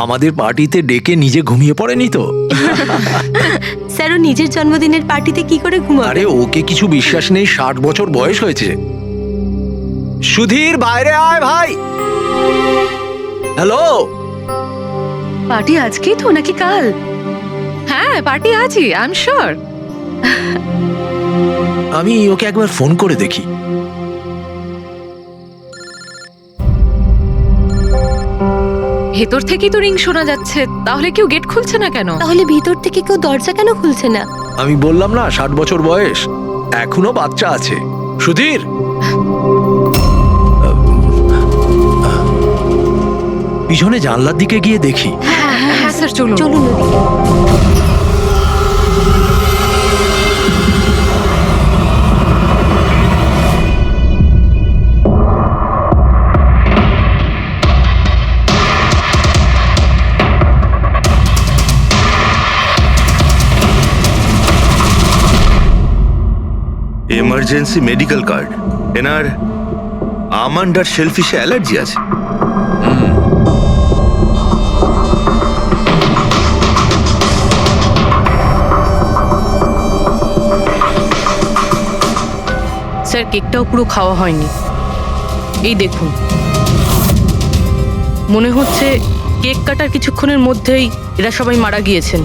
আমাদের পার্টিতে ডেকে নিজে ঘুমিয়ে পড়েনি তো? স্যার ও নিজের জন্মদিনের পার্টিতে কি করে ঘুমাবে? আরে ওকে কিছু বিশ্বাস নেই, 60 বছর বয়স হয়েছে। সুধীর বাইরে আয় ভাই। হ্যালো। পার্টি আজকেই তো নাকি কাল? হ্যাঁ পার্টি আজই, আই এম শিওর। আমি ওকে একবার ফোন করে দেখি। ভেতর থেকেই তো রিং শোনা যাচ্ছে, তাহলে কেউ গেট খুলছে না কেন? তাহলে ভিতর থেকে কেউ দরজা কেন খুলছে না? আমি বললাম না 60 বছর বয়স, এখনো বাচ্চা আছে। সুধীর, পিছনে জানলার দিকে গিয়ে দেখি। হ্যাঁ স্যার চলুন। চলুন ওদিকে। Emergency medical card. এনার আমন্ড আর শেলফিশে অ্যালার্জি আছে। স্যার কেকটাও পুরো খাওয়া হয়নি, এই দেখুন। মনে হচ্ছে কেক কাটার কিছুক্ষণের মধ্যেই এরা সবাই মারা গিয়েছেন।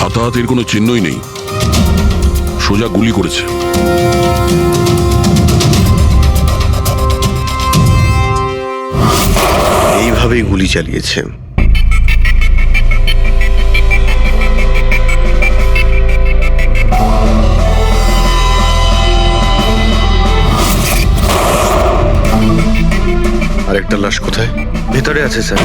হাতাহাতির কোনো চিহ্নই নেই, সোজা গুলি করেছে। এইভাবেই গুলি চালিয়েছে। আরেকটা লাশ কোথায়? ভেতরে আছে স্যার।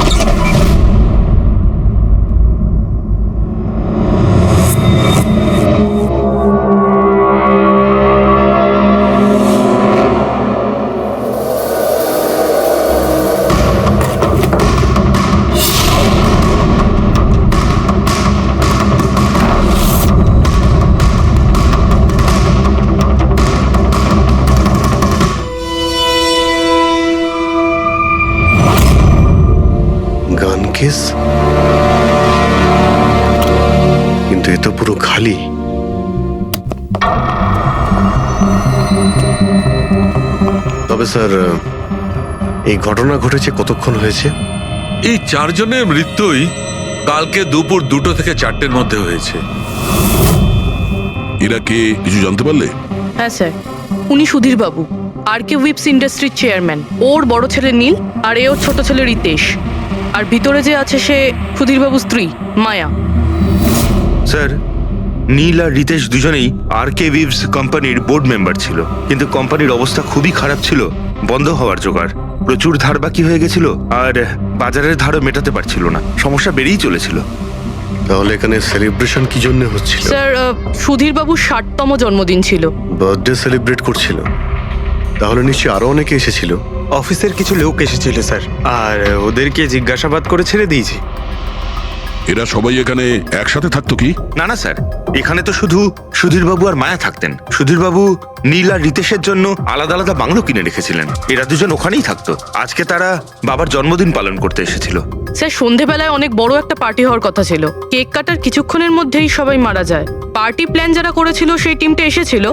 গান কেস, কিন্তু এ তো পুরো খালি। তবে স্যার, এই ঘটনা ঘটেছে কতক্ষণ হয়েছে? এই 4 জনের মৃত্যুই কালকে দুপুর 2টো থেকে 4টের মধ্যে হয়েছে। এরা কে কিছু জানতে পারলে? হ্যাঁ স্যার, উনি সুধীর বাবু, আর কে উইপস ইন্ডাস্ট্রির চেয়ারম্যান। ওর বড় ছেলে নীল, আর এ ওর ছোট ছেলে রিতেশ। আর ভিতরে যে আছে সে সুধীর বাবুর স্ত্রী মায়া। স্যার, নীল আর রিতেশ দুজনেই আর কে উইভস কোম্পানির বোর্ড মেম্বার ছিল, কিন্তু কোম্পানির অবস্থা খুবই খারাপ ছিল, বন্ধ হওয়ার জোগাড়। প্রচুর ধার বাকি হয়ে গেছিল, আর বাজারের ধারও মেটাতে পারছিল না, সমস্যা বেড়েই চলেছিল। তাহলে এখানে সেলিব্রেশন কি জন্য হচ্ছিল? স্যার সুধীর বাবুর 60তম জন্মদিন ছিল। বার্থডে সেলিব্রেট করছিল। তাহলে নিশ্চয়ই আরো অনেকে এসেছিল। অফিসের কিছু লোক এসেছিল স্যার, আর ওদেরকে জিজ্ঞাসাবাদ করে ছেড়ে দিয়েছি। এরা সবাই এখানে একসাথে থাকতো কি? না না স্যার, এখানে তো শুধু সুধীরবাবু আর মায়া থাকতেন। সুধীরবাবু নীল আর রিতেশের জন্য আলাদা আলাদা বাংলো কিনে রেখেছিলেন, এরা দুজন ওখানেই থাকতো। আজকে তারা বাবার জন্মদিন পালন করতে এসেছিল। স্যার সন্ধেবেলায় অনেক বড় একটা পার্টি হওয়ার কথা ছিল, কেক কাটার কিছুক্ষণের মধ্যেই সবাই মারা যায়। পার্টি প্ল্যান যারা করেছিল সেই টিমটা এসেছিল,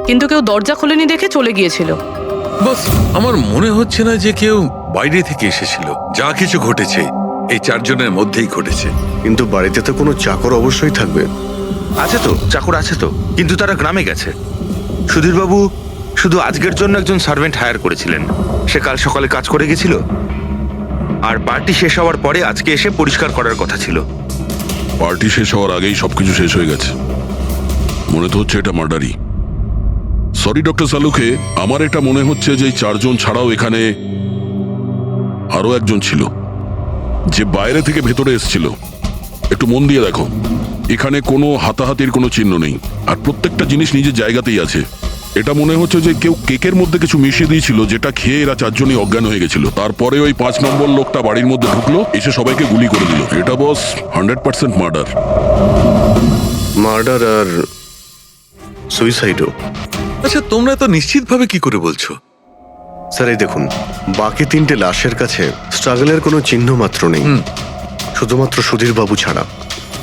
কিন্তু কেউ দরজা খোলেনি দেখে চলে গিয়েছিল। বস, আমার মনে হচ্ছে না যে কেউ বাইরে থেকে এসেছিল। যা কিছু ঘটেছে এই 4 জনের মধ্যেই ঘটেছে। কিন্তু বাড়িতে তো কোনো চাকর অবশ্যই থাকবে। আছে তো, চাকর আছে তো, কিন্তু তারা গ্রামে গেছে। সুধীরবাবু শুধু আজকের জন্য একজন সার্ভেন্ট হায়ার করেছিলেন, সে কাল সকালে কাজ করে গেছিল, আর পার্টি শেষ হওয়ার পরে আজকে এসে পরিষ্কার করার কথা ছিল। পার্টি শেষ হওয়ার আগেই সবকিছু শেষ হয়ে গেছে। মনে তো হচ্ছে এটা মার্ডারই। সরি ডক্টর সালুকে, আমার এটা মনে হচ্ছে যে 4 জন ছাড়াও এখানে আরো একজন ছিল, যে বাইরে থেকে ভেতরে এসেছিল। একটু মন দিয়ে দেখো, এখানে কোনো হাতাহাতির কোনো চিহ্ন নেই, আর প্রত্যেকটা জিনিস নিজের জায়গাতেই আছে। এটা মনে হচ্ছে যে কেউ কেকের মধ্যে কিছু মিশিয়ে দিয়েছিল, যেটা খেয়ে এরা 4 জনই অজ্ঞান হয়ে গেছিল। তারপরে ওই 5 নম্বর লোকটা বাড়ির মধ্যে ঢুকলো, এসে সবাইকে গুলি করে দিল। এটা বস 100% মার্ডার। মার্ডার আর সুইসাইডও। আচ্ছা, তোমরা তো নিশ্চিতভাবে কি করে বলছো? স্যার এই দেখুন, বাকি তিনটে লাশের কাছে স্ট্রাগলের কোনো চিহ্ন মাত্র নেই, শুধুমাত্র সুধীর বাবু ছাড়া।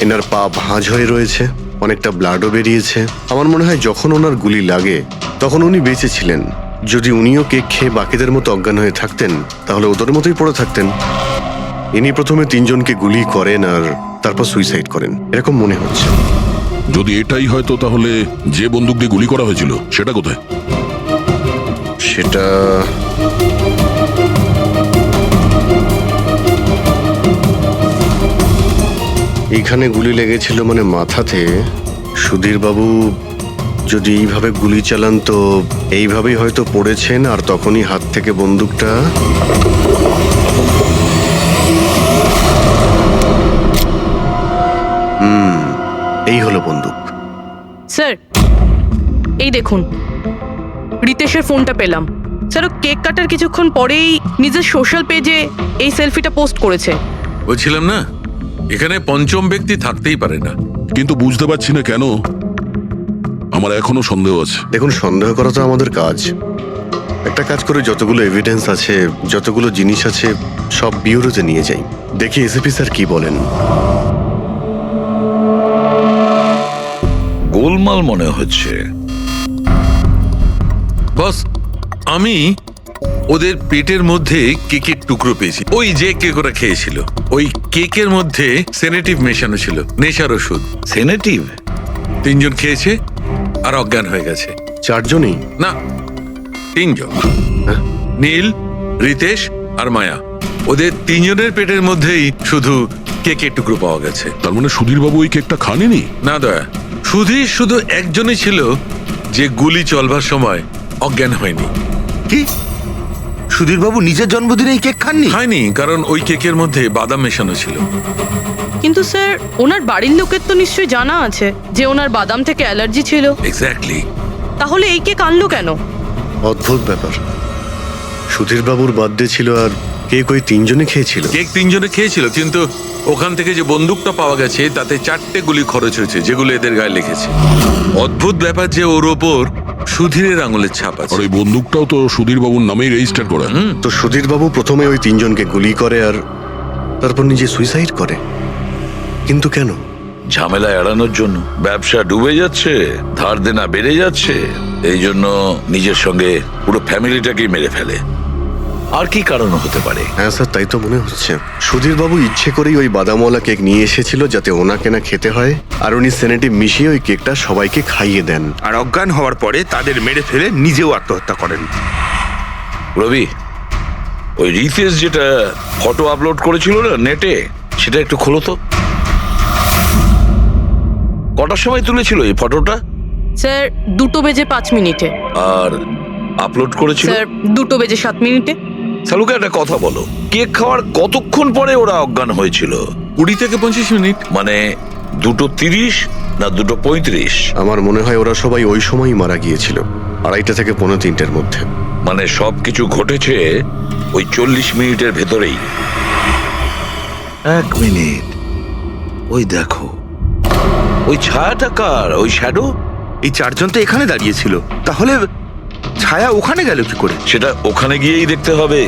এনার পা ভাঁজ হয়ে রয়েছে, অনেকটা ব্লাডও বেরিয়েছে। আমার মনে হয় যখন ওনার গুলি লাগে তখন উনি বেঁচে ছিলেন। যদি উনিও কেক খেয়ে বাকিদের মতো অজ্ঞান হয়ে থাকতেন তাহলে ওদের মতোই পড়ে থাকতেন। ইনি প্রথমে তিনজনকে গুলি করেন আর তারপর সুইসাইড করেন, এরকম মনে হচ্ছে। যদি এটাই হয় তো তাহলে যে বন্দুক দিয়ে গুলি করা হয়েছিল সেটা কোথায়? সেটা এইখানে গুলি লেগেছিল, মানে মাথাতে। সুধীর বাবু যদি এইভাবে গুলি চালান তো এইভাবেই হয়তো পড়েছেন, আর তখনই হাত থেকে বন্দুকটা এই হলো বন্দুক। স্যার এই দেখুন, রিতেশের ফোনটা পেলাম। স্যার ও কেক কাটার কিছুক্ষণ পরেই নিজের সোশ্যাল পেজে এই সেলফিটা পোস্ট করেছে। বলছিলাম না, এখানে পঞ্চম ব্যক্তি থাকতেই পারে না। কিন্তু বুঝতে পারছি না কেন, আমার এখনো সন্দেহ আছে। দেখুন, সন্দেহ করা তো আমাদের কাজ। একটা কাজ করে যতগুলো এভিডেন্স আছে, যতগুলো জিনিস আছে, সব বিউরোতে নিয়ে যাই, দেখি এসিপি স্যার কি বলেন। গোলমাল মনে হচ্ছে। বস, আমি ওদের পেটের মধ্যে কেকের টুকরো পেয়েছি। ওই যে কেক ওরা খেয়েছিল, ওই কেকের মধ্যে সেনেটিভ মেশানো ছিল, নেশার ওষুধ। সেনেটিভ? তিনজন খেয়েছে আর অজ্ঞান হয়ে গেছে। চারজনই? না, তিনজন। নীল, রিতেশ আর মায়া, ওদের তিনজনের পেটের মধ্যেই শুধু কেকের টুকরো পাওয়া গেছে। তার মানে সুধীর বাবু ওই কেকটা খাননি? না দয়া, সুধীর শুধু একজনই ছিল যে গুলি চলবার সময় অজ্ঞান হয়নি। কি সুধীর বাবু নিজের জন্মদিনে এই কেক খাননি? হয়নি, কারণ ওই কেকের মধ্যে বাদাম মেশানো ছিল। কিন্তু স্যার ওনার বাড়ির লোকের তো নিশ্চয়ই জানা আছে যে ওনার বাদাম থেকে অ্যালার্জি ছিল। এক্স্যাক্টলি। তাহলে এই কেক আনলো কেন? অদ্ভুত ব্যাপার। সুধীর বাবুর বার্থডে ছিল আর কেক ওই তিনজনে খেয়েছিল। কেক তিনজনে খেয়েছিল, কিন্তু ওখান থেকে যে বন্দুকটা পাওয়া গেছে তাতে 4টে গুলি খরচ হয়েছে, যেগুলো এদের গায়ে লেগেছে। অদ্ভুত ব্যাপার যে ওর ওপর সুধীরের আঙুলের ছাপ আর আছে। ওই বন্দুকটাও তো সুধীর বাবুর নামেই রেজিস্টার করা। তো সুধীর বাবু প্রথমে ওই তিনজনকে গুলি করে আর তারপর নিজে সুইসাইড করে, কিন্তু কেন? ঝামেলা এড়ানোর জন্য। ব্যবসা ডুবে যাচ্ছে, ধার দেনা বেড়ে যাচ্ছে, এই জন্য নিজের সঙ্গে পুরো ফ্যামিলিটাকেই মেরে ফেলে। আর কি কারণ হতে পারে? হ্যাঁ স্যার, তাই তো মনে হচ্ছে। সুধীর বাবু ইচ্ছে করেই ওই বাদামওয়ালা কেক নিয়ে এসেছিল যাতে ওনাকে না খেতে হয়, আর উনি সেনেটিভ মিশিয়ে ওই কেকটা সবাইকে খাইয়ে দেন। আর অজ্ঞান হওয়ার পরে তাদের মেরে ফেলে নিজেও আত্মহত্যা করেন। রবি, ওই রিতেশ যেটা ফটো আপলোড করেছিল না নেটে, সেটা একটু খোলো তো। কটার সময় তুলেছিল এই ফটোটা? স্যার 2:05 আর আপলোড করেছিল? স্যার 2:07। সালুকে একটা কথা বলো, কেক খাওয়ার কতক্ষণ পরে ওরা অজ্ঞান হয়েছিল? 20 থেকে 25 মিনিট। মানে 2:30 না 2:35? আমার মনে হয় ওরা সবাই ওই সময়ই মারা গিয়েছিল, 2:30 থেকে 3:45-এর মধ্যে। মানে সবকিছু ঘটেছে ওই 40 মিনিটের ভেতরেই। 1 মিনিট, ওই দেখো, ওই ছায়াটা কার? ওই শ্যাডো? এই চারজন তো এখানে দাঁড়িয়েছিল, তাহলে ছায়া ওখানে গেল কি করে? সেটা ওখানে গিয়েই দেখতে হবে।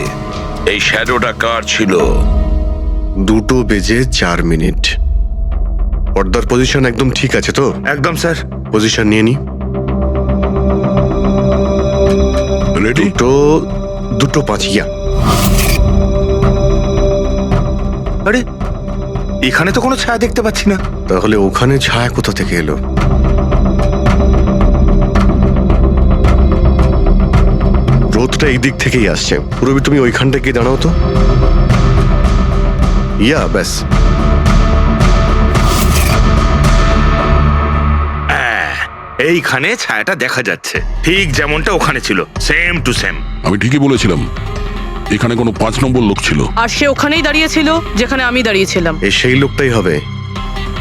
এই শ্যাডোটা কার ছিল? 2:04। পর্দার পজিশন একদম ঠিক আছে তো? একদম স্যার। পজিশন নিয়ে নি। রেডি? 2:05। আরে এখানে তো কোনো ছায়া দেখতে পাচ্ছি না। তাহলে ওখানে ছায়া কোথা থেকে এলো? রোদটা এই দিক থেকেই আসছে। পুরবি, তুমি ওইখানটা গিয়ে দাঁড়াও তো। ইয়া, ব্যাস। এইখানে ছায়াটা দেখা যাচ্ছে, ঠিক যেমনটা ওখানে ছিল, সেম টু সেম। আমি ঠিকই বলেছিলাম, এখানে কোনো 5 নম্বর লোক ছিল। আর সে ওখানেই দাঁড়িয়েছিল যেখানে আমি দাঁড়িয়েছিলাম। এই সেই লোকটাই হবে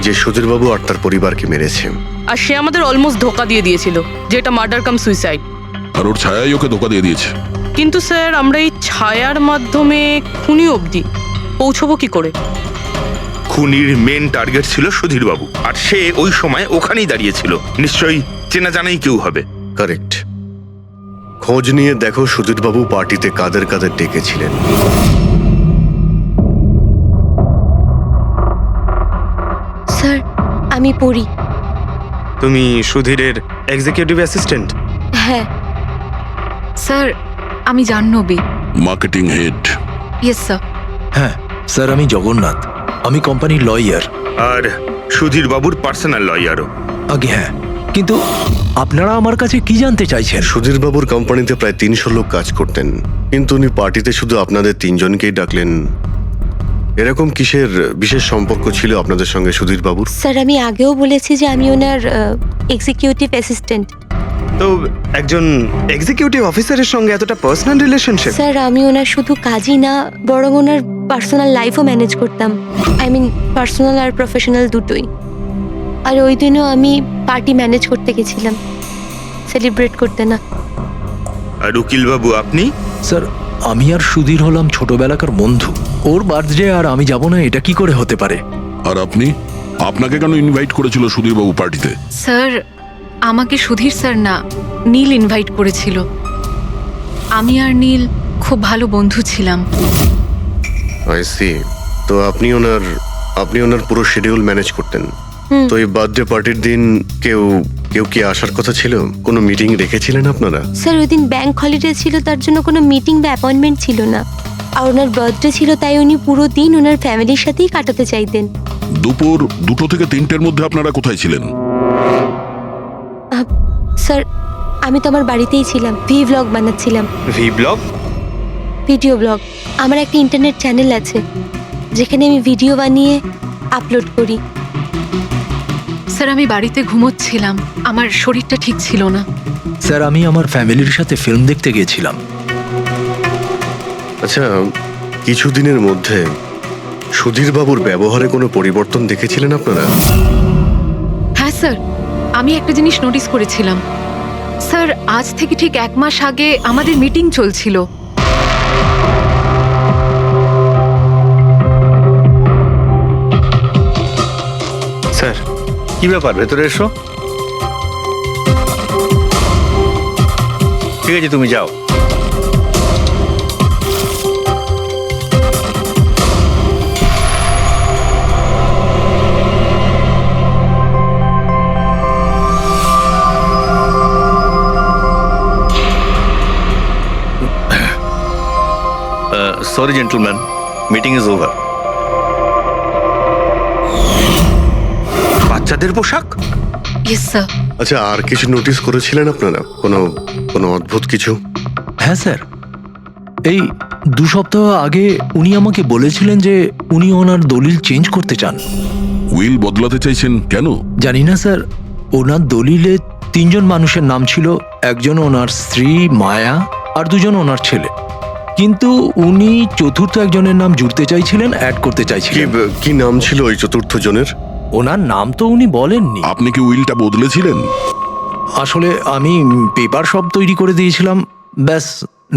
যে সুধীর বাবু আর তার পরিবারকে মেরেছে। আর সে আমাদের অলমোস্ট ধোকা দিয়ে দিয়েছিল যে এটা মার্ডার কাম সুইসাইড। আর ওর ছায়াই ওকে ধোকা দিয়ে দিয়েছে। কিন্তু স্যার আমরা এই ছায়ার মাধ্যমে খুনি অবধি পৌঁছবো কি করে? খুনির মেন টার্গেট ছিল সুধীর বাবু, আর সে ওই সময় ওখানেই দাঁড়িয়েছিল। নিশ্চয়ই চেনা জানাই কেউ হবে। কারেক্ট। খোঁজ নিয়ে দেখো সুধীরবাবু পার্টিতে কাদের কাদের ডেকেছিলেন। স্যার আমি পড়ি। তুমি সুধীরের এক্সিকিউটিভ অ্যাসিস্ট্যান্ট? হ্যাঁ। স্যার আমি Jahnavi. Marketing head. Yes sir. হ্যাঁ স্যার, আমি জগন্নাথ, আমি কোম্পানির লয়ার। আর সুধীর বাবুর পার্সোনাল লয়ারও। আগে হ্যাঁ, কিন্তু আপনারা আমার কাছে কি জানতে চাইছেন? সুধীরবাবুর কোম্পানিতে প্রায় 300 লোক কাজ করতেন, কিন্তু উনি পার্টিতে শুধু আপনাদের 3 জনকেই ডাকলেন। এরকম কিসের বিশেষ সম্পর্ক ছিল আপনাদের সঙ্গে সুধীরবাবুর? স্যার আমি আগেও বলেছি যে আমি ওনার এক্সিকিউটিভ অ্যাসিস্ট্যান্ট। তো একজন এক্সিকিউটিভ অফিসারের সঙ্গে এতটা পার্সোনাল রিলেশনশিপ? স্যার আমি ওনার শুধু কাজই না, বরং ওনার পার্সোনাল লাইফও ম্যানেজ করতাম। আই মিন পার্সোনাল আর প্রফেশনাল দুটোই। আর ওই দিনও আমি পার্টি ম্যানেজ করতে গেছিলাম, সেলিব্রেট করতে না। আর উকিল বাবু আপনি? স্যার আমি আর সুধীর হলাম ছোটবেলাকার বন্ধু। ওর বার্থডে আর আমি যাব না, এটা কি করে হতে পারে? আর আপনি, আপনাকে কেন ইনভাইট করেছিল সুধীরবাবু পার্টিতে? স্যার আমাকে সুধীর স্যার না, নীল ইনভাইট করেছিল। আমি আর নীল খুব ভালো বন্ধু ছিলাম। I see. তো আপনি ওনার পুরো শিডিউল ম্যানেজ করতেন। তো এই বার্থডে পার্টির দিন কেউ কি আসার কথা ছিল? কোনো মিটিং রেখেছিলেন আপনারা? স্যার ওই দিন ব্যাংক হলিডে ছিল, তার জন্য কোনো মিটিং বা অ্যাপয়েন্টমেন্ট ছিল না। আর ওনার বার্থডে ছিল, তাই উনি পুরো দিন ওনার ফ্যামিলির সাথেই কাটাতে চাইতেন। দুপুর 2টো থেকে 3টের মধ্যে আপনারা কোথায় ছিলেন? স্যার আমি তো আমার বাড়িতেই ছিলাম, ভ্লগ বানাচ্ছিলাম। ব্লগ? Video blog. আমার একটা ইন্টারনেট চ্যানেল আছে যেখানে আমি ভিডিও বানিয়ে আপলোড করি। স্যার আমি বাড়িতে ঘুমোচ্ছিলাম, আমার শরীরটা ঠিক ছিল না। স্যার আমি আমার ফ্যামিলির সাথে ফিল্ম দেখতে গিয়েছিলাম। আচ্ছা, কিছুদিনের মধ্যে সুধীরবাবুর ব্যবহারে কোনো পরিবর্তন দেখেছিলেন আপনারা? হ্যাঁ স্যার, আমি একটা জিনিস নোটিস করেছিলাম। স্যার আজ থেকে ঠিক 1 মাস আগে আমাদের মিটিং চলছিল। স্যার কি ব্যাপার, ভেতরে এসো। ঠিক আছে তুমি যাও। Sorry, gentlemen. Meeting is over. বাচ্চাদের পোশাক? Yes sir. আচ্ছা, আর কিছু নোটিস করেছিলেন আপনারা? কোনো অদ্ভুত কিছু? হ্যাঁ স্যার, এই 2 সপ্তাহ আগে উনি আমাকে বলেছিলেন যে উনি ওনার দলিল চেঞ্জ করতে চান। উইল বদলাতে চাইছেন কেন? জানি না স্যার, ওনার দলিলে 3 জন মানুষের নাম ছিল, একজন ওনার স্ত্রী মায়া আর 2 জন ওনার ছেলে। কিন্তু উনি চতুর্থ একজনের নাম জুড়তে চাইছিলেন, অ্যাড করতে চাইছিলেন। কি নাম ছিল ওই চতুর্থ জনের? ওনার নাম তো উনি বলেননি। আপনি কি উইলটা বদলেছিলেন? আসলে আমি পেপার সব তৈরি করে দিয়েছিলাম, ব্যাস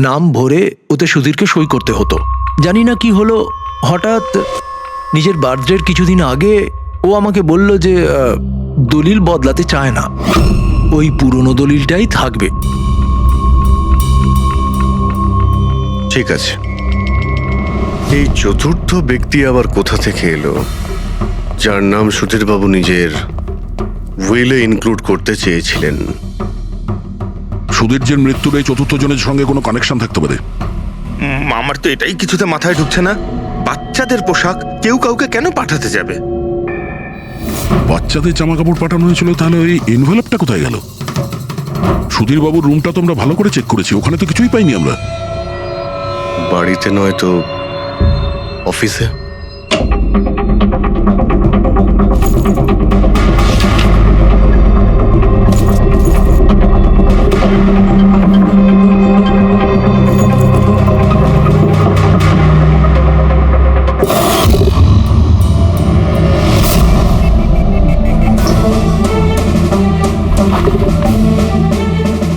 নাম ভরে ওতে সুধীরকে সই করতে হতো। জানি না কি হলো, হঠাৎ নিজের বার্থডের কিছুদিন আগে ও আমাকে বলল যে দলিল বদলাতে চায় না, ওই পুরনো দলিলটাই থাকবে। ঠিক আছে, এই চতুর্থ ব্যক্তি আবার কোথা থেকে এলো যার নাম সুধীরবাবু নিজের উইলে ইনক্লুড করতে চেয়েছিলেন? সুধীরজির মৃত্যুর এই চতুর্থ জনের সঙ্গে কোনো কানেকশন থাকতে পারে। আমার তো এটাই কিছুতে মাথায় ঢুকছে না। বাচ্চাদের পোশাক কেউ কাউকে কেন পাঠাতে যাবে? বাচ্চাদের জামা কাপড় পাঠানো হয়েছিল, তাহলে ওই এনভেলপটা কোথায় গেল? সুধীরবাবুর রুমটা তো আমরা ভালো করে চেক করেছি, ওখানে তো কিছুই পাইনি আমরা। বাড়িতে নয় তো অফিসে?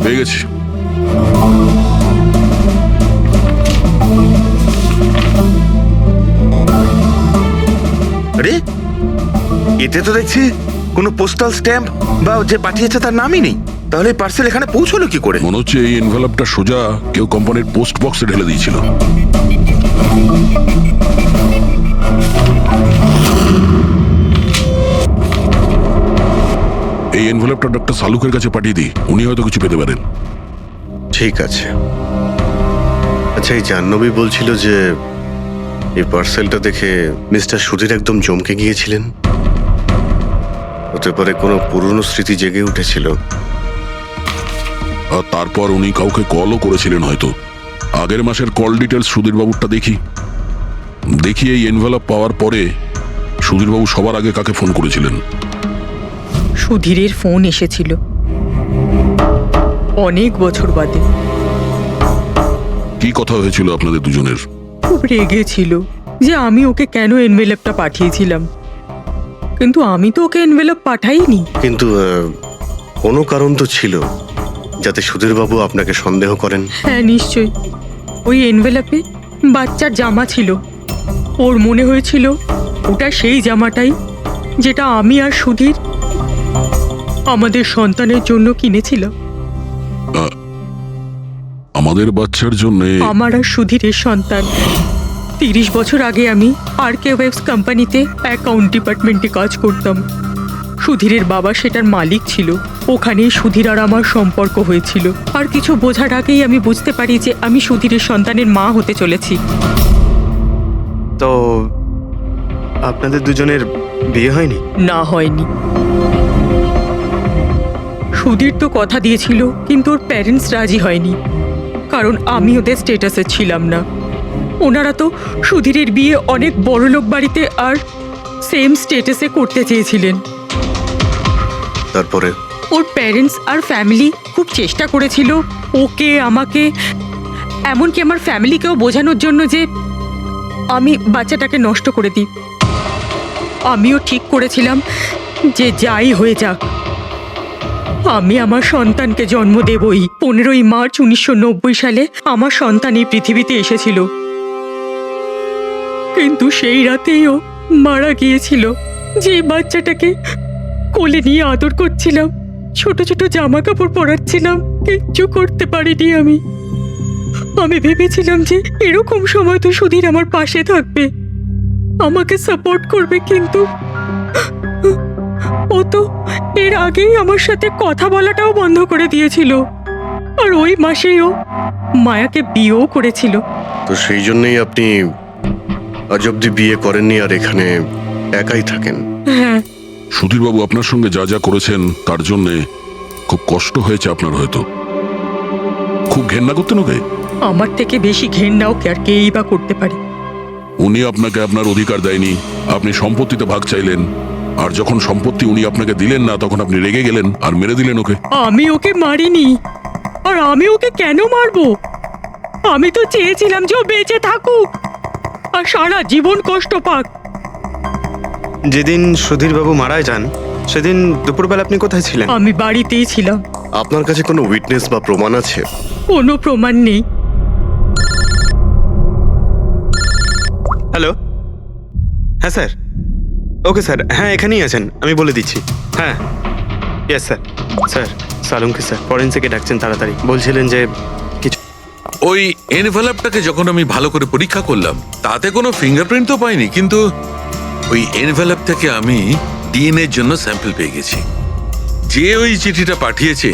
পেয়ে গেছি। আরে এতে তো দেখছি কোনো পোস্টাল স্ট্যাম্প বা যে পাঠিয়েছে তার নামই নেই। তাহলে পার্সেল এখানে পৌঁছলো কি করে? মনে হচ্ছে এই এনভেলপটা সোজা কেউ কোম্পানির পোস্ট বক্সে ঢেলে দিয়েছিল। এই এনভেলপটা ডক্টর সালুকের কাছে পাঠিয়ে দিই, উনি হয়তো কিছু পেতে পারেন। ঠিক আছে। আচ্ছা, এই জাহ্নবী বলছিল যে এই পার্সেলটা দেখে মিস্টার সুধীর একদম চমকে গিয়েছিলেন। হতে পারে কোনো পুরনো স্মৃতি জেগে উঠেছিল। আর তারপর উনি কাউকে কলও করেছিলেন হয়তো। আগের মাসের কল ডিটেলস সুধীরবাবুরটা দেখি এই এনভেলপ পাওয়ার পরে সুধীরবাবু সবার আগে কাকে ফোন করেছিলেন? সুধীরের ফোন এসেছিল অনেক বছর বাদে। কি কথা হয়েছিল আপনাদের দুজনের? খুব রেগেছিল যে আমি ওকে কেন এনভেলপটা পাঠিয়েছিলাম, কিন্তু আমি তো ওকে এনভেলপ পাঠাইনি। কিন্তু কোনো কারণ তো ছিল যাতে সুধীরবাবু আপনাকে সন্দেহ করেন। হ্যাঁ, নিশ্চয়ই। ওই এনভেলপে বাচ্চার জামা ছিল। ওর মনে হয়েছিল ওটা সেই জামাটাই যেটা আমি আর সুধীর আমাদের সন্তানের জন্য কিনেছিলাম। আমাদের বাচ্চার জন্য? আমার আর সুধীরের সন্তান। 30 বছর আগে আমি আরকে ওয়েবস কোম্পানিতে অ্যাকাউন্ট ডিপার্টমেন্টে কাজ করতাম। সুধীরের বাবা সেটার মালিক ছিল। ওখানেই সুধীর আর আমার সম্পর্ক হয়েছিল। আর কিছু বোঝার আগেই আমি বুঝতে পারি যে আমি সুধীরের সন্তানের মা হতে চলেছি। তো আপনাদের দুজনের বিয়ে হয়নি? না, হয়নি। সুধীর তো কথা দিয়েছিল, কিন্তু ওর প্যারেন্টস রাজি হয়নি, কারণ আমি ওদের স্টেটাসে ছিলাম না। ওনারা তো সুধীরের বিয়ে অনেক বড়লোক বাড়িতে আর সেম স্টেটাসে করতে চেয়েছিলেন। তারপরে ওর প্যারেন্টস আর ফ্যামিলি খুব চেষ্টা করেছিল ওকে, আমাকে, এমনকি আমার ফ্যামিলিকেও বোঝানোর জন্য যে আমি বাচ্চাটাকে নষ্ট করে দিই। আমিও ঠিক করেছিলাম যে যাই হয়ে যাক আমি আমার সন্তানকে জন্ম দেবই। 15ই মার্চ 1990 সালে আমার সন্তান এই পৃথিবীতে এসেছিল, কিন্তু সেই রাতেই ও মারা গিয়েছিল। যে বাচ্চাটাকে কোলে নিয়ে আদর করছিলাম, ছোট ছোট জামা কাপড় পরাচ্ছিলাম, কিচ্ছু করতে পারিনি আমি। আমি ভেবেছিলাম যে এরকম সময় তো সুধীর আমার পাশে থাকবে, আমাকে সাপোর্ট করবে, কিন্তু ও তো এর আগেই আমার সাথে কথা বলাটাও বন্ধ করে দিয়েছিল। আর ওই মাসেই ও মায়াকে বিয়েও করেছিল। তো সেই জন্যই আপনি আজ অব্দি বিয়ে করেননি আর এখানে একাই থাকেন? হ্যাঁ। সুধীরবাবু আপনার সঙ্গে যা যা করেছেন তার জন্যে খুব কষ্ট হয়েছে আপনার হয়তো। খুব ঘেন্না করতেন ওকে? আমার থেকে বেশি ঘেন্না ওকে আর কেই বা করতে পারে। উনি আপনাকে আপনার অধিকার দেয়নি, আপনি সম্পত্তিতে ভাগ চাইলেন, আর যখন সম্পত্তি উনি আপনাকে দিলেন না তখন আপনি রেগে গেলেন আর মেরে দিলেন ওকে। আমি ওকে মারিনি, আর আমি ওকে কেন মারবো? আমি তো চেয়েছিলাম যে ও বেঁচে থাকুক আর সারা জীবন কষ্ট পাক। যেদিন সুধীরবাবু মারা যান সেদিন দুপুরবেলা আপনি কোথায় ছিলেন? আমি বাড়িতেই ছিলাম। আপনার কাছে কোনো উইটনেস বা প্রমাণ আছে? কোনো প্রমাণ নেই। হ্যালো, হ্যাঁ স্যার। ওকে স্যার, হ্যাঁ এখানেই আছেন, আমি বলে দিচ্ছি। হ্যাঁ, ইয়েস স্যার। স্যার সালুমকে স্যার ফরেন্সিকে ডাকছেন তাড়াতাড়ি। বলছিলেন যে কিছু ওই এনভেলপটাকে যখন আমি ভালো করে পরীক্ষা করলাম তাতে কোনো ফিঙ্গারপ্রিন্ট তো পাইনি, কিন্তু ওই এনভেলপ থেকে আমি ডিএনএ এর জন্য স্যাম্পল পেয়ে গেছি। যে ওই চিঠিটা পাঠিয়েছে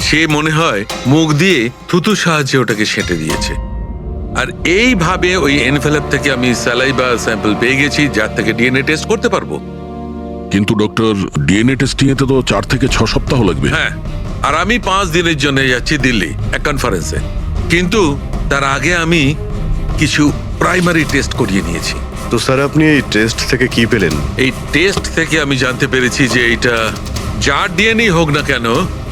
সে মনে হয় মুখ দিয়ে থুতুর সাহায্যে ওটাকে সেঁটে দিয়েছে। আর এইভাবে ওই এনভেলপ থেকে আমি স্যালাইভা স্যাম্পল পেয়ে গেছি, যার থেকে ডিএনএ টেস্ট করতে পারবো। কিন্তু ডক্টর, ডিএনএ টেস্টিং এতে তো 4 থেকে 6 সপ্তাহ লাগবে। হ্যাঁ, আর আমি 5 দিনের জন্য যাচ্ছি দিল্লি এক কনফারেন্সে, কিন্তু তার আগে আমি কিছু প্রাইমারি টেস্ট করিয়ে নিয়েছি। তো স্যার আপনি এই টেস্ট থেকে কি পেলেন? এই টেস্ট থেকে আমি জানতে পেরেছি যে এটা যার ডিএনএ হোক না কেন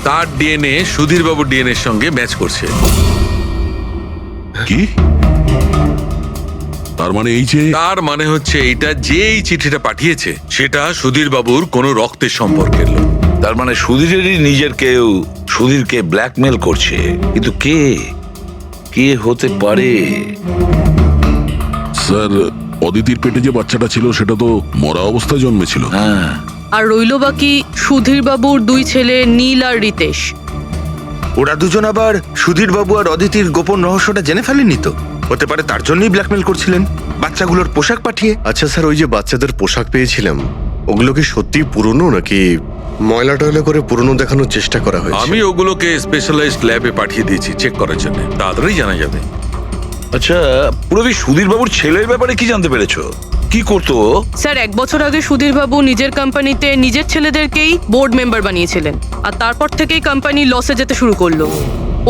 তার ডিএনএ সুধীরবাবুর ডিএনএ এর সঙ্গে ম্যাচ করছে। কি? তার মানে এই যে, তার মানে হচ্ছে এইটা যে এই চিঠিটা পাঠিয়েছে সেটা সুধীরবাবুর কোনো রক্তের সম্পর্কের লোক। তার মানে সুধীরেরই নিজের কেউ সুধীরকে ব্ল্যাকমেল করছে, কিন্তু কে কে হতে পারে? স্যার অদিতির পেটে যে বাচ্চাটা ছিল সেটা তো মরা অবস্থায় জন্মেছিল। হ্যাঁ, আর রইল বাকি সুধীর বাবুর 2 ছেলে নীল আর রিতেশ। ওরা দুজন আবার সুধীর বাবু আর অদিতির গোপন রহস্যটা জেনে ফেলেনি তো? হতে পারে তার জন্যই ব্ল্যাকমেল করছিলেন বাচ্চাগুলোর পোশাক পাঠিয়ে। আচ্ছা স্যার, ওই যে বাচ্চাদের পোশাক পেয়েছিলাম, ওগুলো কি সত্যি পুরনো নাকি ময়লা টয়লা করে পুরনো দেখানোর চেষ্টা করা হয়েছে? আমি ওগুলোকে স্পেশালাইজড ল্যাবে পাঠিয়ে দিয়েছি চেক করার জন্য, তাড়াতাড়ি জানা যাবে। আচ্ছা, পুরবি সুধীর বাবুর ছেলের ব্যাপারে কি জানতে পেরেছো? কি করতো ও? স্যার 1 বছর আগে সুধীর বাবু নিজের কোম্পানিতে নিজের ছেলেদেরকেই বোর্ড মেম্বার বানিয়েছিলেন, আর তারপর থেকেই কোম্পানি লসে যেতে শুরু করলো।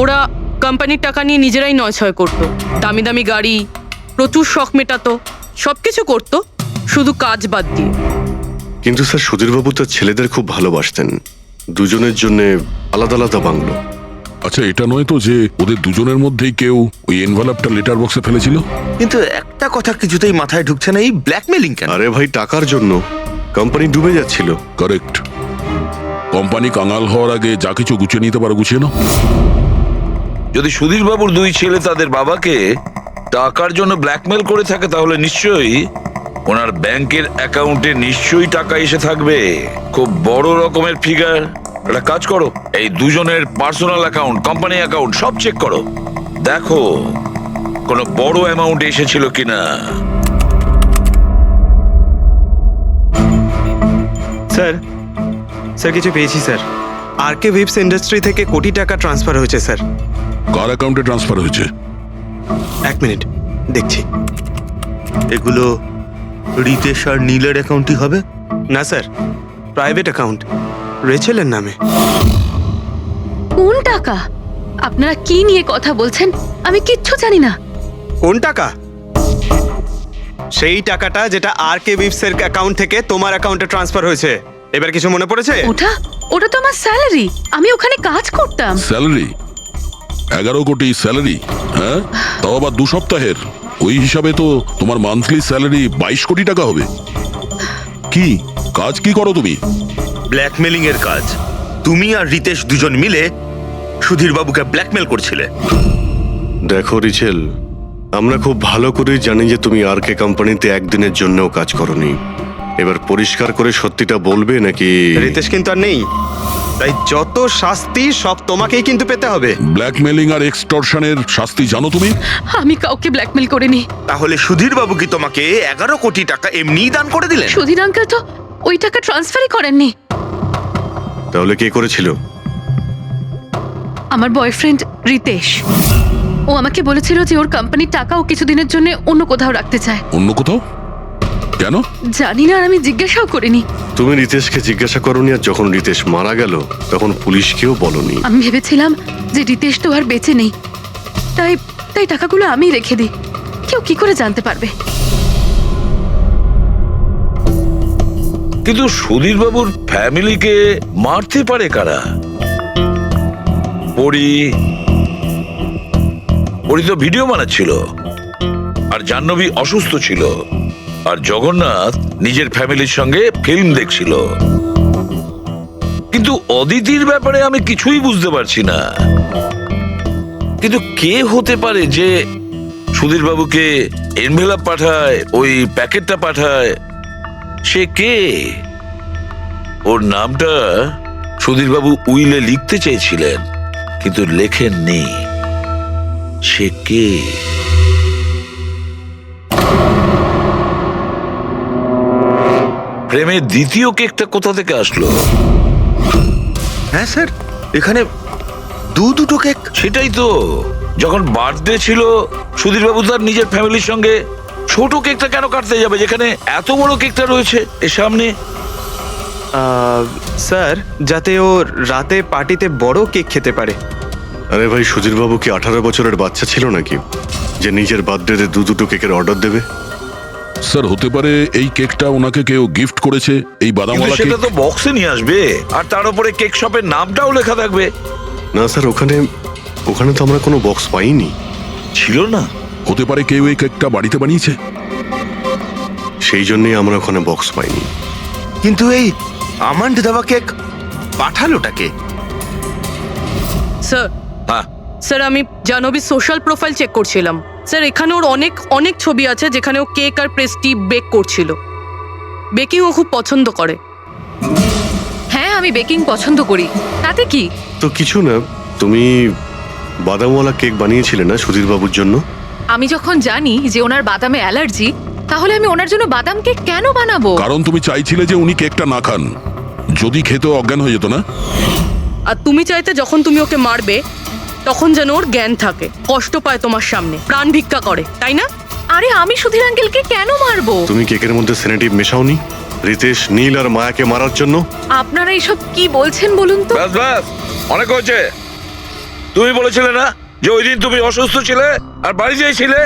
ওরা কোম্পানির টাকা নিয়ে নিজেরাই নয়ছয় করতো, দামি দামি গাড়ি, প্রচুর শখ মেটাতো, সবকিছু করতো, শুধু কাজ বাদ দিয়ে। কিন্তু স্যার সুধীরবাবু তার ছেলেদের খুব ভালোবাসতেন, দুজনের জন্য আলাদা আলাদা বাংলো। আচ্ছা, এটা নয় তো যে ওদের দুজনের মধ্যেই কেউ ওই এনভেলপটা লেটার বক্সে ফেলেছিল? কিন্তু একটা কথা কিছুতেই মাথায় ঢুকছে না, এই ব্ল্যাকমেলিং কেন? আরে ভাই, টাকার জন্য। কোম্পানি ডুবে যাচ্ছিল। কারেক্ট। কোম্পানি কাঙাল হওয়ার আগে যা কিছু গুছিয়ে নিতে পারো গুছিয়ে নাও। যদি সুধীর বাবুর 2 ছেলে তাদের বাবাকে টাকার জন্য ব্ল্যাকমেল করে থাকে, তাহলে নিশ্চয়ই ওনার ব্যাংকের অ্যাকাউন্টে নিশ্চয়ই টাকা এসে থাকবে, খুব বড় রকমের ফিগার। একটা কাজ করো, এই দুজনের পার্সোনাল অ্যাকাউন্ট, কোম্পানি অ্যাকাউন্ট সব চেক করো, দেখো কোনো বড় অ্যামাউন্ট এসেছিল কিনা। স্যার স্যার কিছু পেয়েছি স্যার। আরকে উইপস ইন্ডাস্ট্রি থেকে কোটি টাকা ট্রান্সফার হয়েছে স্যার। কার অ্যাকাউন্টে ট্রান্সফার হয়েছে? 1 মিনিট দেখছি। এগুলো রিতেশ আর নীলের অ্যাকাউন্টই হবে? না স্যার, প্রাইভেট অ্যাকাউন্ট, রেচেলের নামে। কোন টাকা? আপনারা কি নিয়ে কথা বলছেন? আমি কিচ্ছু জানি না। কোন টাকা? সেই টাকাটা যেটা আরকে উইপস এর অ্যাকাউন্ট থেকে তোমার অ্যাকাউন্টে ট্রান্সফার হয়েছে। এবার কিছু মনে পড়েছে? ওটা তো আমার স্যালারি, আমি ওখানে কাজ করতাম। স্যালারি? 11 কোটি স্যালারি? হ্যাঁ, তাও আবার 2 সপ্তাহের। ওই হিসাবে তো তোমার মান্থলি স্যালারি 22 কোটি টাকা হবে। কি কাজ কি করো তুমি? ব্ল্যাকমেলিং এর কাজ। তুমি আর রিতেশ দুজন মিলে সুধীর বাবুকে ব্ল্যাকমেল করছিলে। দেখো রিচেল, আমরা খুব ভালো করে জানি যে তুমি আরকে কোম্পানিতে একদিনের জন্যও কাজ করনি। এবার পরিষ্কার করে সত্যিটা বলবে নাকি? রিতেশ কিন্তু আর নেই, তাই যত শাস্তি সব তোমাকেই কিন্তু পেতে হবে। ব্ল্যাকমেলিং আর এক্সটর্শনের শাস্তি জানো তুমি? আমি কাউকে ব্ল্যাকমেল করিনি। তাহলে সুধীর বাবু কি তোমাকে 11 কোটি টাকা এমনিই দান করে দিলেন? সুধীর আঙ্কেল তো ওই টাকা ট্রান্সফারই করেননি। তাহলে কে করেছিল? আমার বয়ফ্রেন্ড রিতেশ। ও আমাকে বলেছিল যে ওর কোম্পানির টাকা ও কিছুদিনের জন্য অন্য কোথাও রাখতে চায়। অন্য কোথাও? কেন জানি না, আর আমি জিজ্ঞাসাও করিনি। তুমি রিতেশকে জিজ্ঞাসা করনি, আর যখন রিতেশ মারা গেল তখন পুলিশকেও বলনি। আমি ভেবেছিলাম যে রিতেশ তো আর বেঁচে নেই, তাই টাকাগুলো আমি রেখে দিই। কেউ কি করে জানতে পারবে? কিন্তু সুধীর বাবুর ফ্যামিলিকে মারতে পারে কারা? পরি তো ভিডিও বানাচ্ছিল, আর জাহ্নবী অসুস্থ ছিল, আর জগন্নাথ নিজের ফ্যামিলির সঙ্গে ফিল্ম দেখছিল। কিন্তু অদিতির ব্যাপারে আমি কিছুই বুঝতে পারছি না। কিন্তু কে হতে পারে যে সুধীর বাবুকে এনভেলপ পাঠায়, ওই প্যাকেটটা পাঠায়? সে কে? ওর নামটা সুধীর বাবু উইলে লিখতে চেয়েছিলেন, কিন্তু লেখেননি। সে কে? প্রেমের দ্বিতীয় কেকটা কোথা থেকে আসলো? হ্যাঁ স্যার, এখানে দুটো কেক। সেটাই তো, যখন বার্থডে ছিল সুধীর বাবু তার নিজের ফ্যামিলির সঙ্গে, ছোট কেকটা কেন কাটতে যাবে যেখানে এত বড় কেকটা রয়েছে এর সামনে? স্যার, যাতে ও রাতে পার্টিতে বড় কেক খেতে পারে। আরে ভাই, সুধীরবাবু কি 18 বছরের বাচ্চা ছিল নাকি যে নিজের বার্থডেতে দুটো কেকের অর্ডার দেবে? স্যার, হতে পারে এই কেকটা ওনাকে কেউ গিফট করেছে, এই কিন্তু বাদামওয়ালা কেক। সেটা তো বক্সে নিয়ে আসবে, আর তার উপরে কেক শপের নামটাও লেখা থাকবে। না স্যার, ওখানে তো আমরা কোনো বক্স পাইনি। ছিল না? হতে পারে কেউ এই কেকটা বাড়িতে বানিয়েছে, সেই জন্যই আমরা ওখানে বক্স পাইনি। কিন্তু এই আমন্ড দেওয়া কেক পাঠালোটাকে? স্যার, হ্যাঁ, স্যার আমি জাহ্নবীর সোশ্যাল প্রোফাইল চেক করছিলাম। স্যার, এখানে ওর অনেক ছবি আছে যেখানে ও কেক আর পেস্ট্রি বেক করছিল। বেকিং ও খুব পছন্দ করে। হ্যাঁ আমি বেকিং পছন্দ করি, তাতে কি? তো কিছু না, তুমি বাদামওয়ালা কেক বানিয়েছিলে না সুধীর বাবুর জন্য? আমি যখন জানি যে ওনার বাদামে অ্যালার্জি, তাহলে আমি ওনার জন্য বাদাম কেক কেন বানাবো? কারণ তুমি চাইছিলে যে উনি কেকটা না খান, যদি খেতে অজ্ঞান হয়ে যেত না। আর তুমি চাইতে যখন তুমি ওকে মারবে তখন যেন ওর জ্ঞান থাকে, কষ্ট পায় তোমার সামনে, প্রাণ ভিক্ষা করে, তাই না? আরে আমি সুধীর আঙ্কেলকে কেন মারবো? তুমি কেকের মধ্যে সেনেটিভ মেশাওনি রিতেশ, নীল আর মায়াকে মারার জন্য? আপনারা এইসব কি বলছেন বলুন তো? ব্যাস ব্যাস, অনেক হয়েছে। তুমি বলেছিলে না যে ওই দিন তুমি অসুস্থ ছিলে আর বাড়িতেই ছিলে?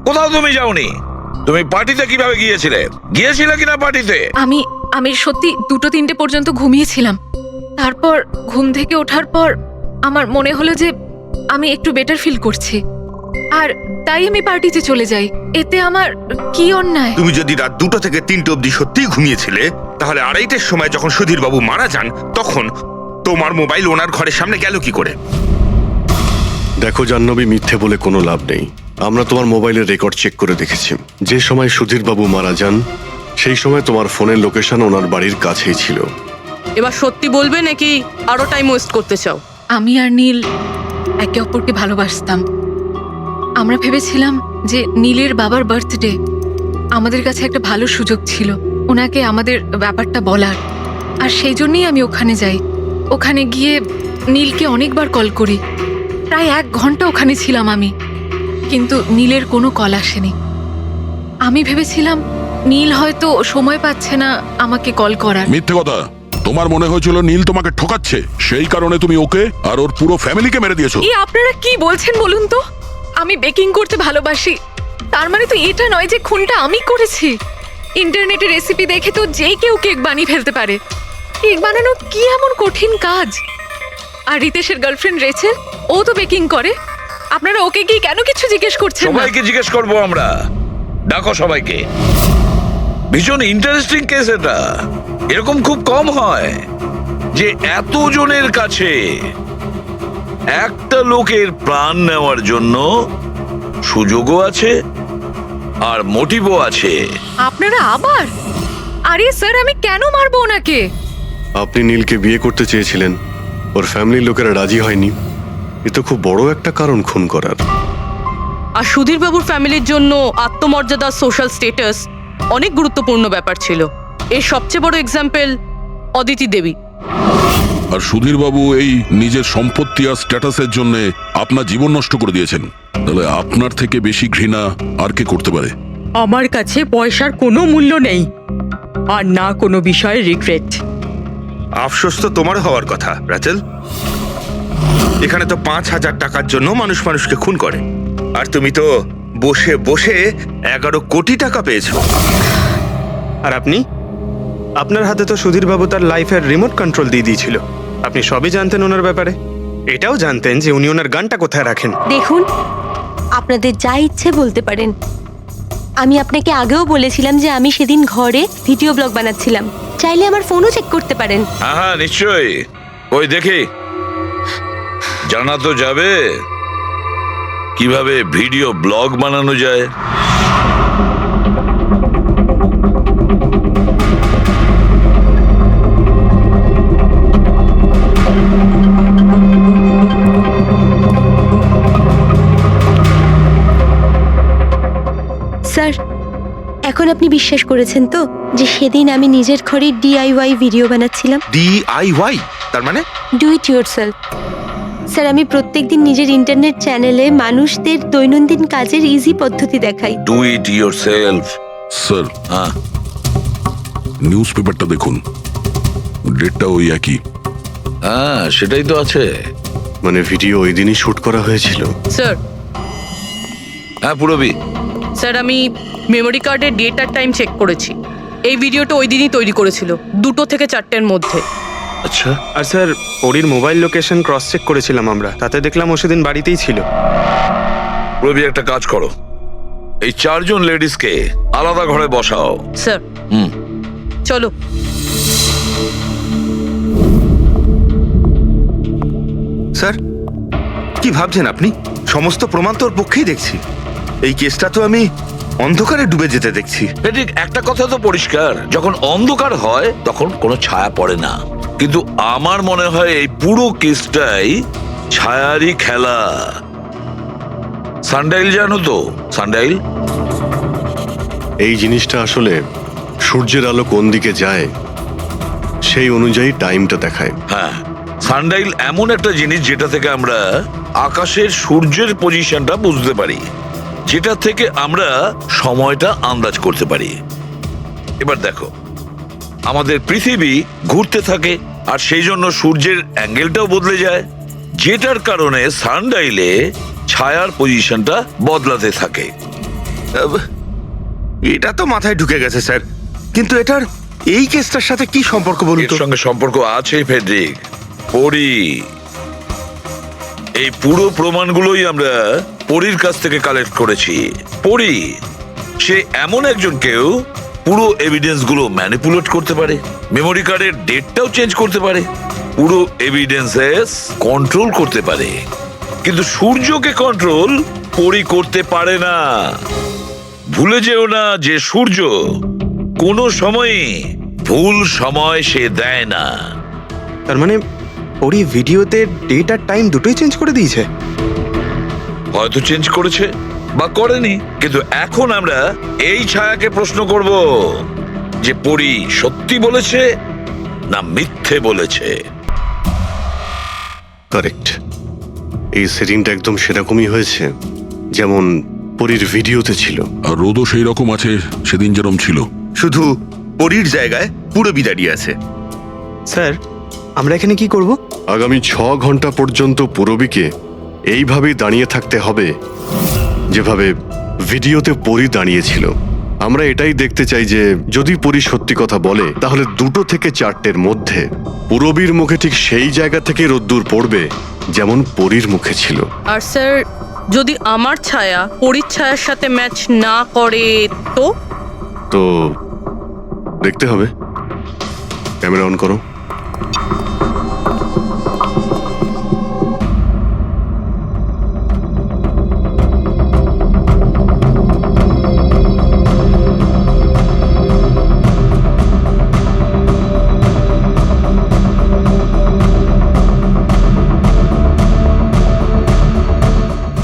কোথাও তুমি যাওনি। তুমি পার্টিতে কিভাবে গিয়েছিলে কিনা পার্টিতে? আমি সত্যি 2-3 পর্যন্ত ঘুমিয়েছিলাম। তারপর ঘুম থেকে ওঠার পর আমার মনে হলো যে আমি একটু বেটার ফিল করছি, আর তাই আমি পার্টিতে চলে যাই। এতে আমার কি অন্যায়? তুমি যদি রাত 2টা থেকে 3টে অবধি সত্যিই ঘুমিয়েছিলে, তাহলে 2:30টার সময় যখন সুধীর বাবু মারা যান, তখন তোমার মোবাইল ওনার ঘরের সামনে গেল কি করে? দেখো জাহ্নবী, মিথ্যে বলে কোনো লাভ নেই। আমরা তোমার মোবাইলের রেকর্ড চেক করে দেখেছি। যে সময় সুধীর বাবু মারা যান সেই সময় তোমার ফোনের লোকেশন ওনার বাড়ির কাছেই ছিল। এবার সত্যি বলবে নাকি আরো টাইম ওয়েস্ট করতে চাও? আমি আর নীল একে অপরকে ভালোবাসতাম। আমরা ভেবেছিলাম যে নীলের বাবার বার্থডে, আমাদের কাছে একটা ভালো সুযোগ ছিল ওনাকে আমাদের ব্যাপারটা বলার, আর সেই জন্যই আমি ওখানে যাই। ওখানে গিয়ে নীলকে অনেকবার কল করি, প্রায় 1 ঘন্টা ওখানে ছিলাম আমি, কিন্তু নীলের কোনো কল আসেনি। আমি ভেবেছিলাম নীল হয়তো সময় পাচ্ছে না আমাকে কল করার। মিথ্যে কথা। তোমার মনে হয়েছিল নীল তোমাকে ঠকাচ্ছে, সেই কারণে তুমি ওকে আর ওর পুরো ফ্যামিলিকে মেরে দিয়েছো। আপনারা কি বলছেন বলুন তো? আমি বেকিং করতে ভালোবাসি, তার মানে তো এটা নয় যে খুনটা আমি করেছি। ইন্টারনেটে রেসিপি দেখে তো যে কেউ কেক বানিয়ে ফেলতে পারে। কেক বানানো কি এমন কঠিন কাজ? আর রিতেশের গার্লফ্রেন্ড রেচেল, ও তো বেকিং করে। আপনারা ওকে কি কেন কিছু জিজ্ঞেস করছেন না? সবাইকে জিজ্ঞেস করবো আমরা। ডাকো সবাইকে। ভীষণ ইন্টারেস্টিং কেস এটা। এরকম খুব কম হয় যে এতজনের কাছে একটা লোকের প্রাণ নেওয়ার জন্য সুযোগও আছে আর মোটিভও আছে। আপনারা আবার? আরে স্যার, আমি কেন মারবো ওনাকে? আপনি নীলকে বিয়ে করতে চেয়েছিলেন, ওর ফ্যামিলির লোকেরা রাজি হয়নি। এ তো খুব বড় একটা কারণ খুন করার। আর সুধীর বাবুর ফ্যামিলির জন্য আত্মমর্যাদা, সোশ্যাল স্ট্যাটাস অনেক গুরুত্বপূর্ণ ব্যাপার ছিল। এর সবচেয়ে বড় এক্সাম্পল অদিতি দেবী। আর সুধীর বাবু এই নিজের সম্পত্তি আর স্ট্যাটাসের জন্য আপনার জীবন নষ্ট করে দিয়েছেন। তাহলে আপনার থেকে বেশি ঘৃণা আর কে করতে পারে? আমার কাছে পয়সার কোনো মূল্য নেই, আর না কোনো বিষয়ে রিগ্রেট। আফসোস তো তোমার হওয়ার কথা রাচেল। এখানে তো 5,000 টাকার জন্য মানুষকে খুন করে, আর তুমি তো বসে বসে 11 কোটি টাকা পেয়েছো। আর আপনি? আপনার হাতে তো সুধীর বাবু তার লাইফের রিমোট কন্ট্রোল দিয়ে দিয়েছিল। আপনি সবই জানতেন ওনার ব্যাপারে। এটাও জানতেন যে উনি ওনার গানটা কোথায় রাখেন। দেখুন, আপনাদের যা ইচ্ছে বলতে পারেন। আমি আপনাকে আগেও বলেছিলাম যে আমি সেদিন ঘরে ভিডিও ব্লগ বানাচ্ছিলাম, চাইলে আমার ফোনও চেক করতে পারেন। হ্যাঁ হ্যাঁ, নিশ্চয়ই। ওই দেখি, জানা তো যাবে কিভাবে ভিডিও ব্লগ বানানো যায়। স্যার, এখন আপনি বিশ্বাস করেছেন তো যে সেদিন আমি নিজের ঘরে DIY ভিডিও বানাচ্ছিলাম? DIY তার মানে? Do it yourself. স্যার, আমি প্রত্যেকদিন নিজের ইন্টারনেট চ্যানেলে মানুষদের দৈনন্দিন কাজের ইজি পদ্ধতি দেখাই। Do it yourself. স্যার, হ্যাঁ, নিউজ পেপারটা দেখুন, ডেটটা ওই একই। হ্যাঁ সেটাই তো আছে। মানে ভিডিও ওই দিনই শুট করা হয়েছিল? স্যার, হ্যাঁ পুরবি। স্যার আমি মেমোরি কার্ডের ডেট আর টাইম চেক করেছি। এই ভিডিওটা ওই দিনই তৈরি করেছিল, 2টো থেকে 4টের মধ্যে। আচ্ছা, আর স্যার, ওরির মোবাইল লোকেশন ক্রস চেক করেছিলাম আমরা, তাতে দেখলাম ও সেদিন বাড়িতেই ছিল। পুরবি একটা কাজ করো, এই 4 জন লেডিসকে আলাদা ঘরে বসাও। স্যার, হুম, চলো। স্যার, কি ভাবছেন আপনি? সমস্ত প্রমাণ তোর পক্ষেই দেখছি। এই কেসটা তো আমি অন্ধকারে ডুবে যেতে দেখছি। ঠিক একটা কথা তো পরিষ্কার, যখন অন্ধকার হয় তখন কোনো ছায়া পড়ে না, কিন্তু আমার মনে হয় এই পুরো কেসটাই ছায়ারই খেলা। সানডাইল জানো তো? সানডাইল এই জিনিসটা আসলে সূর্যের আলো কোন দিকে যায় সেই অনুযায়ী টাইমটা দেখায়। হ্যাঁ, সানডাইল এমন একটা জিনিস যেটা থেকে আমরা আকাশের সূর্যের পজিশনটা বুঝতে পারি, যেটা থেকে আমরা সময়টা আন্দাজ করতে পারি। এবার দেখো, আমাদের পৃথিবী ঘুরতে থাকে আর সেই জন্য সূর্যের অ্যাঙ্গেলটাও বদলে যায়, যেটার কারণে সানডাইলে ছায়ার পজিশনটা বদলাতে থাকে। এটা তো মাথায় ঢুকে গেছে স্যার, কিন্তু এটার এই কেসটার সাথে কি সম্পর্ক বলুন এর তো? সঙ্গে সম্পর্ক আছে ফেডরিক। পরি, এই পুরো প্রমাণগুলোই আমরা পরীর কাছ থেকে কালেক্ট করেছি। পরি সে এমন একজন কেউ পুরো এভিডেন্স গুলো ম্যানিপুলেট করতে পারে, মেমোরি কার্ডের ডেটটাও চেঞ্জ করতে পারে, পুরো এভিডেন্সেস কন্ট্রোল করতে পারে, কিন্তু সূর্যকে কন্ট্রোল পরি করতে পারে না। ভুলে যেও না যে সূর্য কোনো সময়ই ভুল সময় সে দেয় না। তার মানে ওরই ভিডিওতে ডেট আর টাইম দুটোই চেঞ্জ করে দিয়েছে। হয়তো চেঞ্জ করেছে বা করেনি, কিন্তু এখন আমরা এই ছায়াকে প্রশ্ন করব যে পরি সত্যি বলেছে না মিথ্যে বলেছে। কারেক্ট, এই সেটিংটা একদম সেরকমই হয়েছে যেমন পরীর ভিডিওতে ছিল। আর রোদও সেই রকম আছে সেদিন যেরকম ছিল। শুধু পরীর জায়গায় পুরবি দাঁড়িয়ে আছে। স্যার, আমরা এখানে কি করব? আগামী 6 ঘন্টা পর্যন্ত পুরবীকে এইভাবেই দাঁড়িয়ে থাকতে হবে যেভাবে ভিডিওতে পরী দাঁড়িয়েছিল। আমরা এটাই দেখতে চাই যে যদি পরী সত্যি কথা বলে তাহলে 2 থেকে 4টের মধ্যে পুরবীর মুখে ঠিক সেই জায়গা থেকে রোদ্দুর পড়বে যেমন পরীর মুখে ছিল। আর স্যার, যদি আমার ছায়া পরীর ছায়ার সাথে ম্যাচ না করে তো? তো দেখতে হবে। ক্যামেরা অন করো।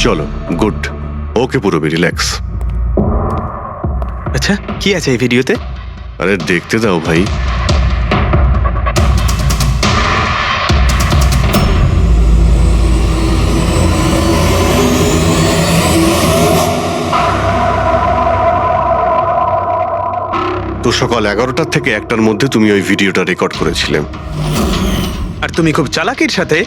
চলো, গুড। ওকে পুরবী, রিল্যাক্স। আচ্ছা, কি আছে এই ভিডিওতে? আরে দেখতে দাও ভাই। তো সকাল 11টা থেকে 1টার মধ্যে তুমি ওই ভিডিওটা রেকর্ড করেছিলে। আর তুমি খুব চালাকির সাথে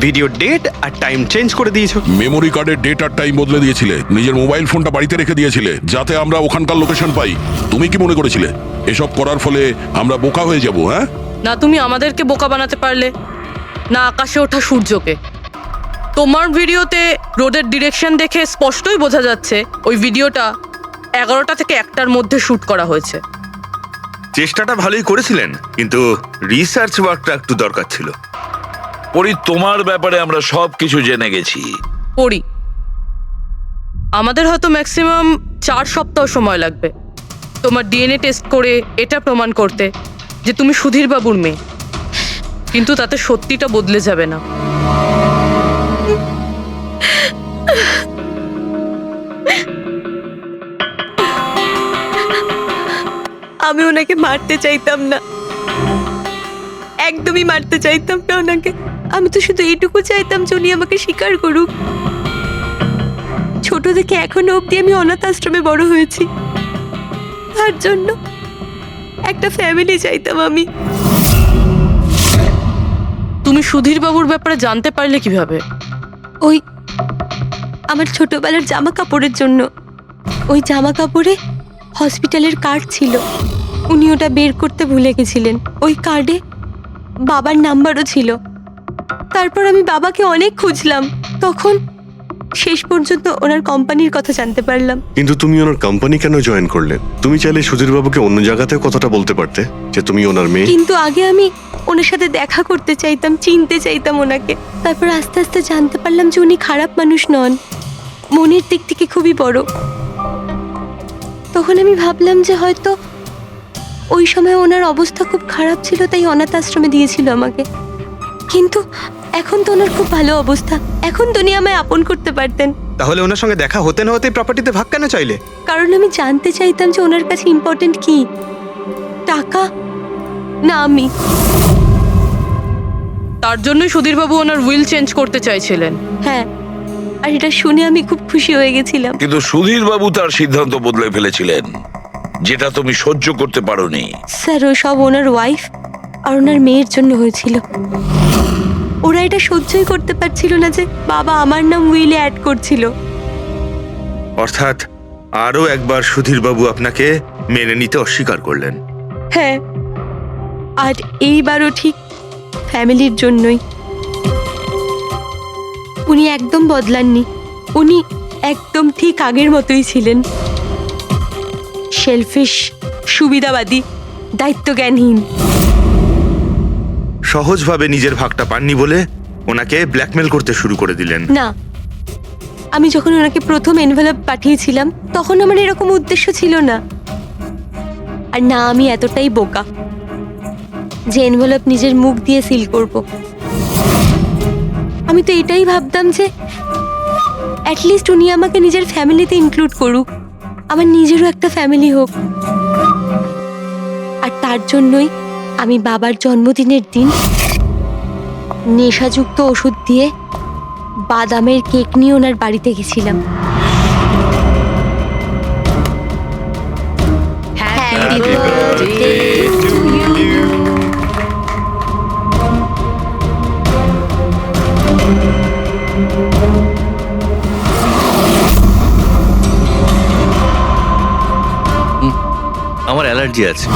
ভিডিও ডেট আর টাইম চেঞ্জ করে দিয়েছো। মেমোরি কার্ডের ডেট আর টাইম বদলে দিয়েছিলে, নিজের মোবাইল ফোনটা বাড়িতে রেখে দিয়েছিলে যাতে আমরা ওখানকার লোকেশন পাই। তুমি কি মনে করেছিলে এসব করার ফলে আমরা বোকা হয়ে যাব? হ্যাঁ, না তুমি আমাদেরকে বোকা বানাতে পারলে, না আকাশে ওঠা সূর্যকে। তোমার ভিডিওতে রোডের ডিরেকশন দেখে স্পষ্টই বোঝা যাচ্ছে ওই ভিডিওটা 11টা থেকে 1টার মধ্যে শুট করা হয়েছে। চেষ্টাটা ভালোই করেছিলেন, কিন্তু রিসার্চ ওয়ার্কটা একটু দরকার ছিল। পরি, তোমার ব্যাপারে আমরা সব কিছু জেনে গেছি। পড়ি, আমাদের হয়তো ম্যাক্সিমাম 4 সপ্তাহ সময় লাগবে তোমার ডিএনএ টেস্ট করে এটা প্রমাণ করতে যে তুমি সুধীর বাবুর মেয়ে, কিন্তু তাতে সত্যিটা বদলে যাবে না। আমি ওনাকে মারতে চাইতাম না, একদমই মারতে চাইতাম না ওনাকে। আমি তো শুধু এইটুকু চাইতাম যে উনি আমাকে স্বীকার করুক। ছোট থেকে এখনো অবধি আমি অনাথ আশ্রমে বড় হয়েছি, তার জন্য একটা ফ্যামিলি চাইতাম আমি। তুমি সুধীর বাবুর ব্যাপারে জানতে পারলে কিভাবে? ওই আমার ছোটবেলার জামা কাপড়ের জন্য। ওই জামা কাপড়ে হসপিটালের কার্ড ছিল, উনি ওটা বের করতে ভুলে গেছিলেন। ওই কার্ডে বাবার নাম্বারও ছিল। তারপর আমি বাবাকে অনেক খুঁজলাম, তখন শেষ পর্যন্ত ওনার কোম্পানির কথা জানতে পারলাম। কিন্তু তুমি ওনার কোম্পানি কেন জয়েন করলে? তুমি চাইলে সুধীরবাবুকে অন্য জায়গাতেও কথাটা বলতে পারতে যে তুমি ওনার মেয়ে। কিন্তু আগে আমি ওনার সাথে দেখা করতে চাইতাম, চিনতে চাইতাম ওনাকে। তারপর আস্তে আস্তে জানতে পারলাম যে উনি খারাপ মানুষ নন, মনের দিক থেকে খুবই বড়। তখন আমি ভাবলাম যে হয়তো ওই সময় ওনার অবস্থা খুব খারাপ ছিল, তাই অনাথ আশ্রমে দিয়েছিল আমাকে। কিন্তু এখন তো ওনার খুব ভালো অবস্থা, এখন তো উনি আমায় আপন করতে পারতেন। তাহলে ওনার সঙ্গে দেখা হতে না হতে প্রপার্টিতে ভাগ কেন চাইলে? কারণ আমি জানতে চাইতাম যে ওনার কাছে ইম্পর্টেন্ট কি, টাকা না আমি। তার জন্যই সুধীরবাবু ওনার উইল চেঞ্জ করতে চাইছিলেন। হ্যাঁ, আর এটা শুনে আমি খুব খুশি হয়ে গেছিলাম। কিন্তু সুধীর বাবু তার সিদ্ধান্ত বদলে ফেলেছিলেন, যেটা তুমি সহ্য করতে পারোনি। স্যার, ও সব ওনার ওয়াইফ আর ওনার মেয়ের জন্য হয়েছিল। ওরা এটা সহ্যই করতে পারছিল না যে বাবা আমার নাম উইলে অ্যাড করছিল। অর্থাৎ আরও একবার সুধীর বাবু আপনাকে মেনে নিতে অস্বীকার করলেন। হ্যাঁ, আর এইবারও ঠিক ফ্যামিলির জন্যই। উনি একদম বদলাননি, উনি একদম ঠিক আগের মতোই ছিলেন। সেলফিশ, সুবিধাবাদী, দায়িত্বজ্ঞানহীন। সহজভাবে নিজের ভাগটা পাননি বলে ওনাকে ব্ল্যাকমেল করতে শুরু করে দিলেন। না, আমি যখন ওনাকে প্রথম এনভেলপ পাঠিয়েছিলাম তখন আমার এরকম উদ্দেশ্য ছিল না। আর না আমি এতটাই বোকা যে এনভেলপ নিজের মুখ দিয়ে সিল করব। আমি তো এটাই ভাবতাম যে অ্যাটলিস্ট উনি আমাকে নিজের ফ্যামিলিতে ইনক্লুড করুক, আমার নিজেরও একটা ফ্যামিলি হোক। আর তার জন্যই আমি বাবার জন্মদিনের দিন নেশাযুক্ত ওষুধ দিয়ে বাদামের কেক নিয়ে ওনার বাড়িতে গেছিলাম। Happy birthday to you. আমার অ্যালার্জি আছে।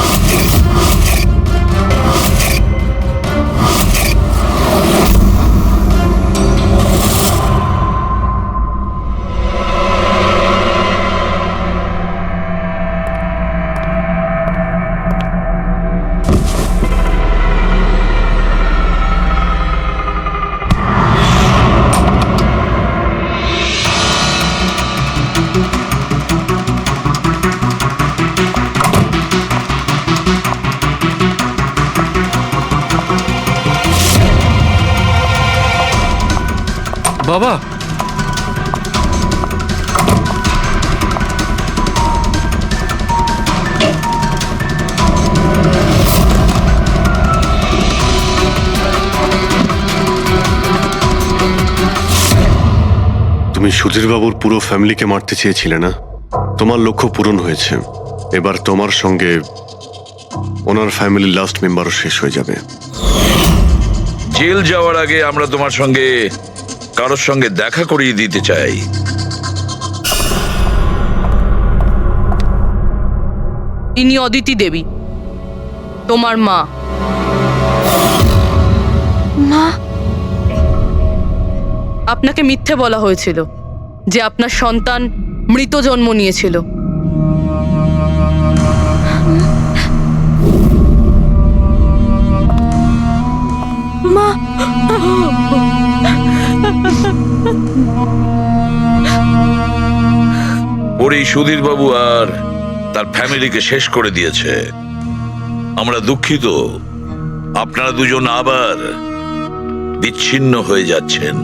বাবা, তুমি সুধীরবাবুর পুরো ফ্যামিলিকে মারতে চেয়েছিলে না? তোমার লক্ষ্য পূরণ হয়েছে। এবার তোমার সঙ্গে ওনার ফ্যামিলির লাস্ট মেম্বারও শেষ হয়ে যাবে। জেল যাওয়ার আগে আমরা তোমার সঙ্গে কারোর সঙ্গে দেখা করিয়ে দিতে চাই। ইনি অদিতি দেবী, তোমার মা। মা, আপনাকে মিথ্যে বলা হয়েছিল যে আপনার সন্তান মৃত জন্ম নিয়েছিল। মা, ওর এই সুধীর বাবু আর তার ফ্যামিলিকে শেষ করে দিয়েছে। আমরা দুঃখিত, আপনারা দুজন আবার বিচ্ছিন্ন হয়ে যাচ্ছেন।